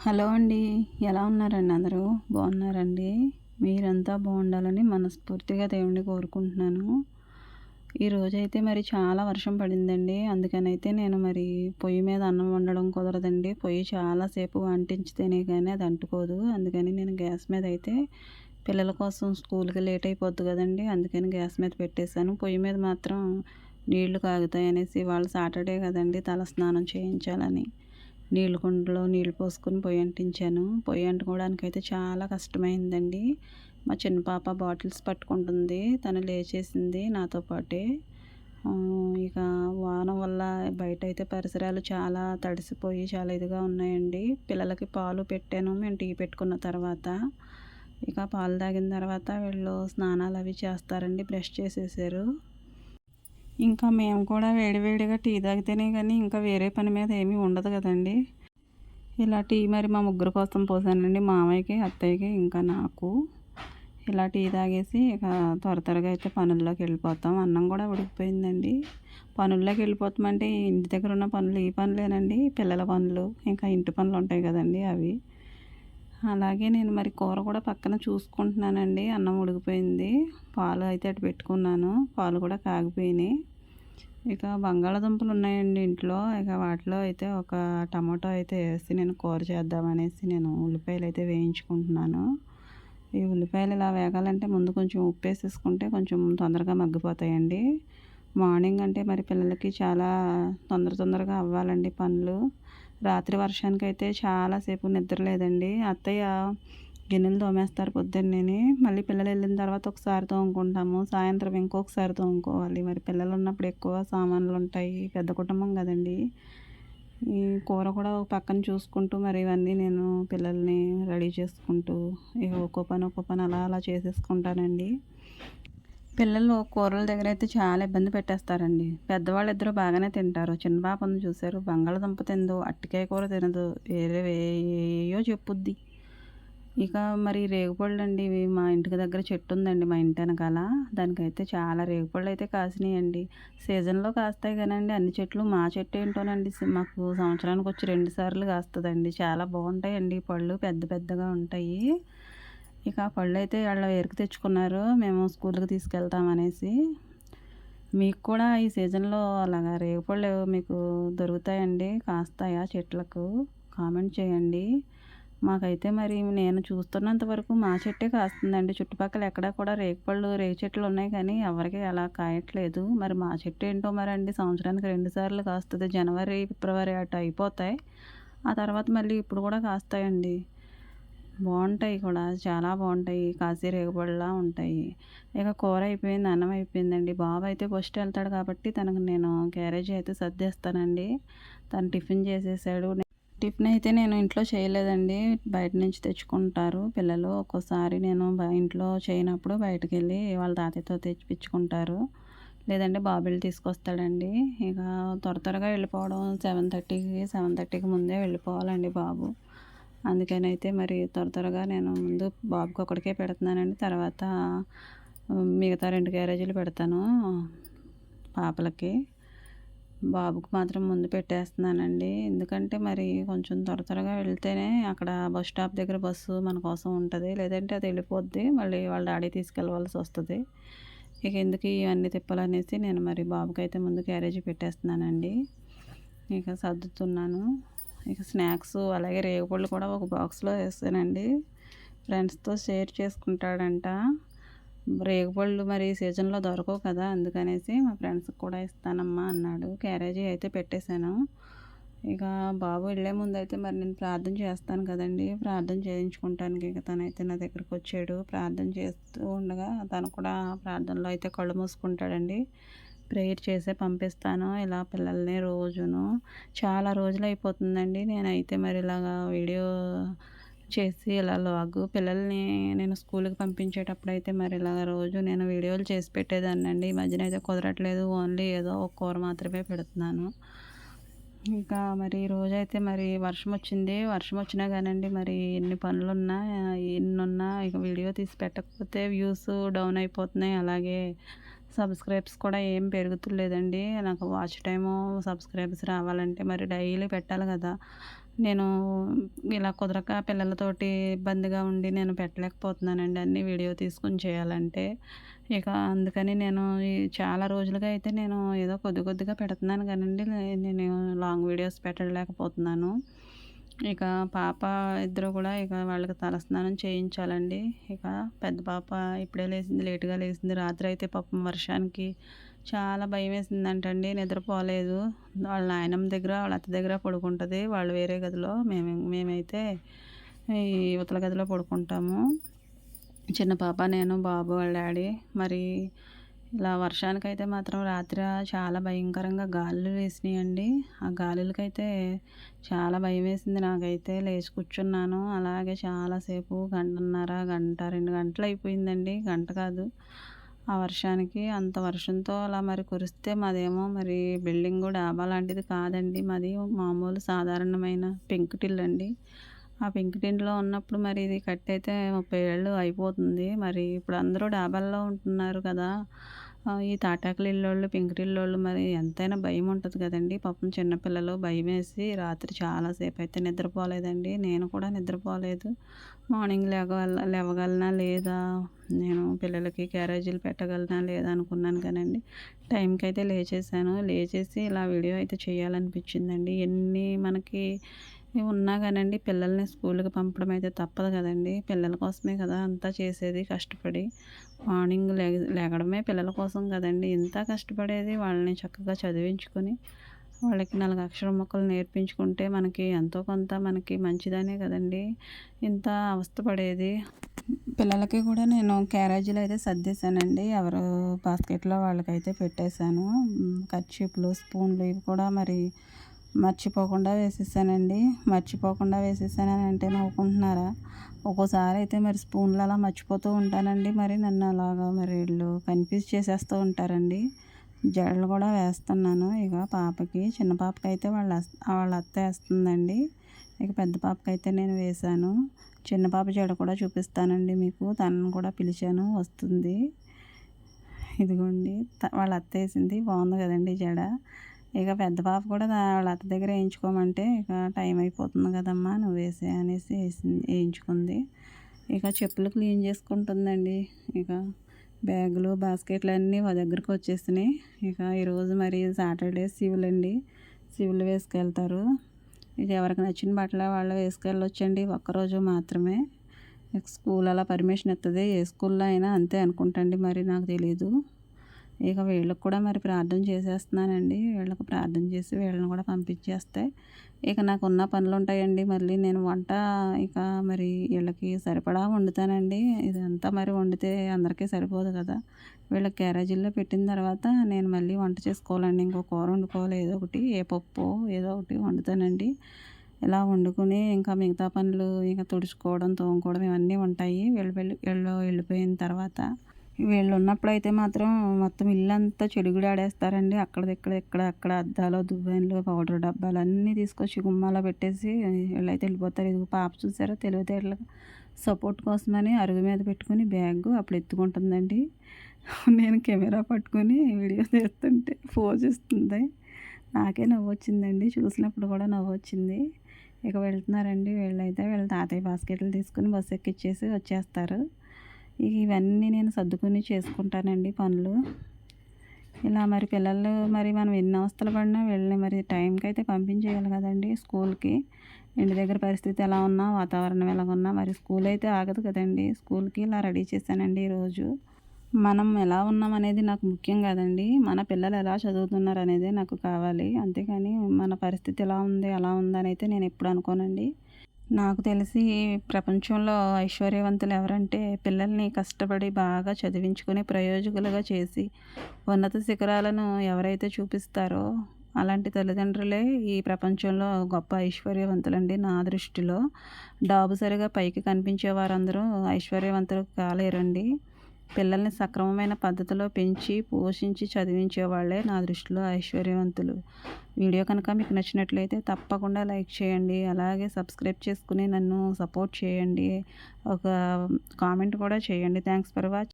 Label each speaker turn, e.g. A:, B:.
A: Hello అండి. ఎలా ఉన్నారండి అందరూ? బాగున్నారండి? మీరంతా బాగుండాలని మనస్ఫూర్తిగా దేవుడిని కోరుకుంటున్నాను. ఈరోజైతే మరి చాలా వర్షం పడిందండి. అందుకనైతే నేను మరి పొయ్యి మీద అన్నం వండడం కుదరదండి. పొయ్యి చాలా సేపు అంటించితేనే కానీ అది అంటుకోదు. అందుకని నేను గ్యాస్ మీద అయితే పిల్లల కోసం స్కూల్‌కి లేట్ అయిపోద్ది కదండీ! అందుకని గ్యాస్ మీద పెట్టేశాను. పొయ్యి మీద మాత్రం నీళ్లు కాగుతాయనేసి ఇవాళ సాటర్డే కదండీ! తలస్నానం చేయించాలని నీళ్ళ కుండలో నీళ్ళు పోసుకొని పొయ్యి అంటించాను. పొయ్యి అంటుకోవడానికైతే చాలా కష్టమైందండి. మా చిన్న పాప బాటిల్స్ పట్టుకుంటుంది. తను లేచేసింది నాతో పాటే. ఇక వాన వల్ల బయటైతే పరిసరాలు చాలా తడిసిపోయి చాలా ఇదిగా ఉన్నాయండి. పిల్లలకి పాలు పెట్టాను మేము టీ పెట్టుకున్న తర్వాత. ఇక పాలు తాగిన తర్వాత వీళ్ళు స్నానాలవి చేస్తారండి. బ్రష్ చేసేసారు. ఇంకా మేము కూడా వేడివేడిగా టీ తాగితేనే కానీ ఇంకా వేరే పని మీద ఏమీ ఉండదు కదండీ! ఇలా టీ మరి మా ముగ్గురు కోసం పోసానండి. మామయ్యకి, అత్తయ్యకి, ఇంకా నాకు. ఇలా టీ తాగేసి ఇక త్వరగా అయితే పనుల్లోకి వెళ్ళిపోతాం. అన్నం కూడా ఉడికిపోయిందండి. పనుల్లోకి వెళ్ళిపోతామంటే ఇంటి దగ్గర ఉన్న పనులు ఈ పనులేనండి. పిల్లల పనులు, ఇంకా ఇంటి పనులు ఉంటాయి కదండీ అవి. అలాగే నేను మరి కూర కూడా పక్కన చూసుకుంటున్నానండి. అన్నం ఉడికిపోయింది. పాలు అయితే అటు పెట్టుకున్నాను. పాలు కూడా కాగిపోయినాయి. ఇక బంగాళాదుంపలు ఉన్నాయండి ఇంట్లో. ఇక వాటిలో అయితే ఒక టమాటో అయితే వేసి నేను కూర చేద్దామనేసి నేను ఉల్లిపాయలు అయితే వేయించుకుంటున్నాను. ఈ ఉల్లిపాయలు ఇలా వేగాలంటే ముందు కొంచెం ఉప్పు వేసేసుకుంటే కొంచెం తొందరగా మగ్గిపోతాయండి. మార్నింగ్ అంటే మరి పిల్లలకి చాలా తొందరగా అవ్వాలండి పనులు. రాత్రి వర్షానికైతే చాలాసేపు నిద్ర లేదండి. అత్తయ్య గిన్నెలు తోమేస్తారు పొద్దున్నేని. మళ్ళీ పిల్లలు వెళ్ళిన తర్వాత ఒకసారి తోముకుంటాము. సాయంత్రం ఇంకొకసారి తోముకోవాలి. మరి పిల్లలు ఉన్నప్పుడు ఎక్కువ సామాన్లు ఉంటాయి. పెద్ద కుటుంబం కదండి. ఈ కూర కూడా ఒక పక్కన చూసుకుంటూ మరి ఇవన్నీ నేను పిల్లల్ని రెడీ చేసుకుంటూ ఇక ఒక్కో పని అలా చేసేసుకుంటానండి. పిల్లలు కూరల దగ్గర అయితే చాలా ఇబ్బంది పెట్టేస్తారండి. పెద్దవాళ్ళు ఇద్దరు బాగానే తింటారు. చిన్న పాప ఉంది చూసారు, బంగాళదుంప తినదు, అరటికాయ కూర తినదు, ఏయో చెప్పుద్ది. ఇక మరి రేగుపళ్ళు అండి, ఇవి మా ఇంటికి దగ్గర చెట్టు ఉందండి మా ఇంటి వెనకాల. దానికైతే చాలా రేగుపళ్ళు అయితే కాసినాయండి. సీజన్లో కాస్తాయి కానండి అన్ని చెట్లు. మా చెట్టు ఏంటోనండి మాకు సంవత్సరానికి వచ్చి 2 సార్లు కాస్తుందండి. చాలా బాగుంటాయండి పళ్ళు, పెద్ద పెద్దగా ఉంటాయి. ఇక ఆ పళ్ళు అయితే వాళ్ళు ఎరుకు తెచ్చుకున్నారు, మేము స్కూల్కి తీసుకెళ్తామనేసి. మీకు కూడా ఈ సీజన్లో అలాగా రేగుపళ్ళు మీకు దొరుకుతాయండి, కాస్తాయా చెట్లకు? కామెంట్ చేయండి. మాకైతే మరి నేను చూస్తున్నంత వరకు మా చెట్టే కాస్తుందండి. చుట్టుపక్కల ఎక్కడా కూడా రేగు చెట్లు ఉన్నాయి కానీ ఎవరికి అలా కాయట్లేదు. మరి మా చెట్టు ఏంటో మరండి సంవత్సరానికి 2 సార్లు కాస్తుంది. జనవరి, ఫిబ్రవరి అటు అయిపోతాయి. ఆ తర్వాత మళ్ళీ ఇప్పుడు కూడా కాస్తాయండి. బాగుంటాయి కూడా, చాలా బాగుంటాయి. కాశీ రేగుపళ్ళలా ఉంటాయి. ఇక కూర అయిపోయింది, అన్నం అయిపోయిందండి. బాబు అయితే ఫస్ట్ వెళ్తాడు కాబట్టి తనకు నేను క్యారేజీ అయితే సర్దేస్తానండి. తను టిఫిన్ చేసేసాడు. టిఫిన్ అయితే నేను ఇంట్లో చేయలేదండి. బయట నుంచి తెచ్చుకుంటారు పిల్లలు. ఒక్కోసారి నేను ఇంట్లో చేయనప్పుడు బయటకెళ్ళి వాళ్ళ తాతయ్యతో తెచ్చిపించుకుంటారు. లేదంటే బాబు తీసుకొస్తాడండి. ఇక త్వరగా వెళ్ళిపోవడం 7:30కి ముందే వెళ్ళిపోవాలండి బాబు. అందుకనైతే మరి త్వరగా నేను ముందు బాబుకి ఒకడికే పెడుతున్నానండి. తర్వాత మిగతా 2 క్యారేజీలు పెడతాను పాపలకి. బాబుకి మాత్రం ముందు పెట్టేస్తున్నానండి. ఎందుకంటే మరి కొంచెం త్వరగా వెళ్తేనే అక్కడ బస్ స్టాప్ దగ్గర బస్సు మన కోసం ఉంటుంది. లేదంటే అది వెళ్ళిపోద్ది. మళ్ళీ వాళ్ళ డాడీ తీసుకెళ్ళవలసి వస్తుంది. ఇక ఎందుకు ఇవన్నీ తిప్పాలనేసి నేను మరి బాబుకైతే ముందు క్యారేజీ పెట్టేస్తున్నానండి. ఇక సర్దుతున్నాను. ఇక స్నాక్స్ అలాగే రేగుపళ్ళు కూడా ఒక బాక్స్లో వేస్తానండి. ఫ్రెండ్స్తో షేర్ చేసుకుంటాడంట. రేగుపళ్ళు మరి సీజన్లో దొరకవు కదా, అందుకనేసి మా ఫ్రెండ్స్కి కూడా ఇస్తానమ్మా అన్నాడు. క్యారేజీ అయితే పెట్టేశాను. ఇక బాబు వెళ్ళే ముందు అయితే మరి నేను ప్రార్థన చేస్తాను కదండి, ప్రార్థన చేయించుకుంటానికి ఇక తనైతే నా దగ్గరకు వచ్చాడు. ప్రార్థన చేస్తూ ఉండగా తను కూడా ప్రార్థనలో అయితే కళ్ళు మూసుకుంటాడండి. ప్రేయర్ చేసే పంపిస్తాను ఇలా పిల్లల్ని రోజును. చాలా రోజులు అయిపోతుందండి నేనైతే మరి ఇలాగా వీడియో చేసి ఇలా పిల్లల్ని నేను స్కూల్కి పంపించేటప్పుడు అయితే మరి ఇలాగ రోజు నేను వీడియోలు చేసి పెట్టేదాన్నండి. ఈ మధ్యన అయితే కుదరట్లేదు. ఓన్లీ ఏదో ఒక కూర మాత్రమే పెడుతున్నాను. ఇంకా మరి రోజైతే మరి వర్షం వచ్చింది. వర్షం వచ్చినా కానండి మరి ఎన్ని పనులున్నా ఎన్నున్నా ఇక వీడియో తీసి పెట్టకపోతే వ్యూస్ డౌన్ అయిపోతున్నాయి. అలాగే సబ్స్క్రైబ్స్ కూడా ఏం పెరుగుతులేదండి. నాకు వాచ్ టైము, సబ్స్క్రైబర్స్ రావాలంటే మరి డైలీ పెట్టాలి కదా. నేను ఇలా కుదరక పిల్లలతోటి ఇబ్బందిగా ఉండి నేను పెట్టలేకపోతున్నానండి అన్నీ వీడియో తీసుకొని చేయాలంటే. ఇక అందుకని నేను ఈ చాలా రోజులుగా అయితే నేను ఏదో కొద్ది కొద్దిగా పెడుతున్నాను కానండి, నేను లాంగ్ వీడియోస్ పెట్టలేకపోతున్నాను. ఇక పాప ఇద్దరు కూడా ఇక వాళ్ళకి తలస్నానం చేయించాలండి. ఇక పెద్ద పాప ఇప్పుడే లేసింది, లేట్‌గా లేసింది. రాత్రి అయితే పాపం వర్షానికి చాలా భయమేసిందంటండి. నిద్రపోలేదు. వాళ్ళ నాయనమ్మ దగ్గర, వాళ్ళ అత్త దగ్గర పడుకుంటది. వాళ్ళు వేరే గదిలో, మేమైతే ఈ ఇవతల గదిలో పడుకుంటాము. చిన్న పాప, నేను, బాబు వాళ్ళ డాడీ. మరి ఇలా వర్షానికైతే మాత్రం రాత్రి చాలా భయంకరంగా గాలులు వేసినాయండి. ఆ గాలులకైతే చాలా భయమేసింది నాకైతే. లేచి కూర్చున్నాను. అలాగే చాలాసేపు గంటన్నర, గంట, 2 గంటలు అయిపోయిందండి. గంట కాదు. ఆ వర్షానికి అంత వర్షంతో అలా మరి కురిస్తే మాదేమో మరి బిల్డింగు డాబా లాంటిది కాదండి. మాది మామూలు సాధారణమైన పెంకుటిల్లండి. ఆ పెంకుటింట్లో ఉన్నప్పుడు మరి ఇది కట్టయితే 30 ఏళ్ళు అయిపోతుంది. మరి ఇప్పుడు అందరూ డాబాల్లో ఉంటున్నారు కదా! ఈ తాటాకుల ఇల్లోళ్ళు, పెంకుటిల్లోళ్ళు మరి ఎంతైనా భయం ఉంటది కదండీ! పాపం చిన్న పిల్లలు భయమేసి రాత్రి చాలా సేపయితే నిద్రపోలేదండి. నేను కూడా నిద్రపోలేదు. మార్నింగ్ లేవగలనా లేదా, నేను పిల్లలకి క్యారేజీలు పెట్టగలనా లేదా అనుకున్నాను కానండి, టైంకైతే లేచేసాను. లేచేసి ఇలా వీడియో అయితే చేయాలనిపించిందండి. ఎన్ని మనకి ఉన్నా కానండి పిల్లల్ని స్కూల్‌కి పంపడం అయితే తప్పదు కదండీ! పిల్లల కోసమే కదా అంతా చేసేది కష్టపడి. మార్నింగ్ లెగడమే పిల్లల కోసం కదండీ! ఇంత కష్టపడేది. వాళ్ళని చక్కగా చదివించుకొని, వాళ్ళకి 4 అక్షర ముక్కలు నేర్పించుకుంటే మనకి ఎంతో కొంత మనకి మంచిదనే కదండీ! ఇంత అవస్థ పడేది. పిల్లలకి కూడా నేను క్యారేజీలు అయితే సర్దేశానండి. ఎవరు బాస్కెట్‌లో వాళ్ళకైతే పెట్టేశాను. కర్చీఫ్‌లు, స్పూన్లు ఇవి కూడా మరి మర్చిపోకుండా వేసేసానండి. మర్చిపోకుండా వేసేసానని అంటే నవ్వుకుంటున్నారా? ఒక్కోసారి అయితే మరి స్పూన్లు అలా మర్చిపోతూ ఉంటానండి. మరి నన్ను అలాగా మరి వీళ్ళు కన్‌ఫ్యూజ్ చేసేస్తూ ఉంటారండి. జడలు కూడా వేస్తున్నాను. ఇక పాపకి, చిన్న పాపకైతే వాళ్ళ అత్త ఏస్తుందండి. ఇక పెద్ద పాపకైతే నేను వేశాను. చిన్న పాప జడ కూడా చూపిస్తానండి మీకు. తనను కూడా పిలిచాను, వస్తుంది. ఇదిగోండి వాళ్ళ అత్త ఏసింది. బాగుంది కదండీ జడ. ఇక పెద్ద పాప కూడా వాళ్ళ అత్త దగ్గర వేయించుకోమంటే, ఇక టైం అయిపోతుంది కదమ్మా నువ్వు వేసే అనేసి వేయించుకుంది. ఇక చెప్పులు క్లీన్ చేసుకుంటుందండి. ఇక బ్యాగులు, బాస్కెట్లు అన్నీ మా దగ్గరకు వచ్చేసినాయి. ఇక ఈరోజు మరి సాటర్డే సివులండి. సివులు వేసుకెళ్తారు. ఇక ఎవరికి నచ్చిన బట్టలు వాళ్ళు వేసుకెళ్ళొచ్చండి. ఒక్కరోజు మాత్రమే. స్కూల్ అలా పర్మిషన్ ఇస్తుంది. ఏ స్కూల్లో అయినా అంతే అనుకుంటండి, మరి నాకు తెలీదు. ఇక వీళ్ళకి కూడా మరి ప్రార్థన చేసేస్తున్నానండి. వీళ్ళకి ప్రార్థన చేసి వీళ్ళని కూడా పంపించేస్తే ఇక నాకున్న పనులు ఉంటాయండి. మళ్ళీ నేను వంట ఇక మరి వీళ్ళకి సరిపడా వండుతానండి. ఇదంతా మరి వండితే అందరికీ సరిపోదు కదా! వీళ్ళకి క్యారేజీల్లో పెట్టిన తర్వాత నేను మళ్ళీ వంట చేసుకోవాలండి. ఇంకో కూర వండుకోవాలి, ఏదో ఒకటి, ఏ పప్పు ఏదో ఒకటి వండుతానండి. ఇలా వండుకొని ఇంకా మిగతా పనులు ఇక తుడుచుకోవడం, తోముకోవడం ఇవన్నీ ఉంటాయి. వీళ్ళు వెళ్ళిపోయిన తర్వాత. వీళ్ళు ఉన్నప్పుడైతే మాత్రం మొత్తం ఇల్లంతా చెడుగుడాడేస్తారండి. అక్కడ అద్దాలు, దువ్వెనలు, పౌడర్ డబ్బాలు అన్నీ తీసుకొచ్చి గుమ్మాలో పెట్టేసి వీళ్ళైతే వెళ్ళిపోతారు. ఇది పాప చూసారా, తెలివితేటలుగా సపోర్ట్ కోసమని అరుగు మీద పెట్టుకుని బ్యాగ్ అప్పుడు ఎత్తుకుంటుందండి. నేను కెమెరా పట్టుకొని వీడియో తీస్తుంటే పోజ్ ఇస్తుంది. నాకే నవ్వొచ్చిందండి. చూసినప్పుడు కూడా నవ్వొచ్చింది. ఇక వెళ్తున్నారండి. వీళ్ళ తాతయ్య బాస్కెట్లు తీసుకుని బస్సు ఎక్కిచ్చేసి వచ్చేస్తారు. ఇవన్నీ నేను సర్దుకొని చేసుకుంటానండి పనులు. ఇలా మరి పిల్లలు మరి మనం ఎన్ని అవస్థలు పడినా వీళ్ళని మరి టైంకి అయితే పంపించేయాలి కదండి స్కూల్కి. ఇంటి దగ్గర పరిస్థితి ఎలా ఉన్నా, వాతావరణం ఎలాగున్నా మరి స్కూల్ అయితే ఆగదు కదండి. స్కూల్కి ఇలా రెడీ చేశానండి ఈరోజు. మనం ఎలా ఉన్నాం అనేది నాకు ముఖ్యం కాదండి. మన పిల్లలు ఎలా చదువుతున్నారు అనేదే నాకు కావాలి. అంతేకాని మన పరిస్థితి ఎలా ఉంది, అలా ఉందని అయితే నేను ఎప్పుడు అనుకోనండి. నాకు తెలిసి ప్రపంచంలో ఐశ్వర్యవంతులు ఎవరంటే పిల్లల్ని కష్టపడి బాగా చదివించుకొని ప్రయోజకులుగా చేసి ఉన్నత శిఖరాలను ఎవరైతే చూపిస్తారో అలాంటి తల్లిదండ్రులే ఈ ప్రపంచంలో గొప్ప ఐశ్వర్యవంతులండి నా దృష్టిలో. డాబు సరిగా పైకి కనిపించే వారందరూ ఐశ్వర్యవంతులు కాలేరండి. పిల్లల్ని సక్రమమైన పద్ధతిలో పెంచి, పోషించి చదివించే వాళ్ళే నా దృష్టిలో ఐశ్వర్యవంతులు. వీడియో కనుక మీకు నచ్చినట్లయితే తప్పకుండా లైక్ చేయండి. అలాగే సబ్స్క్రైబ్ చేసుకుని నన్ను సపోర్ట్ చేయండి. ఒక కామెంట్ కూడా చేయండి. Thanks for watching.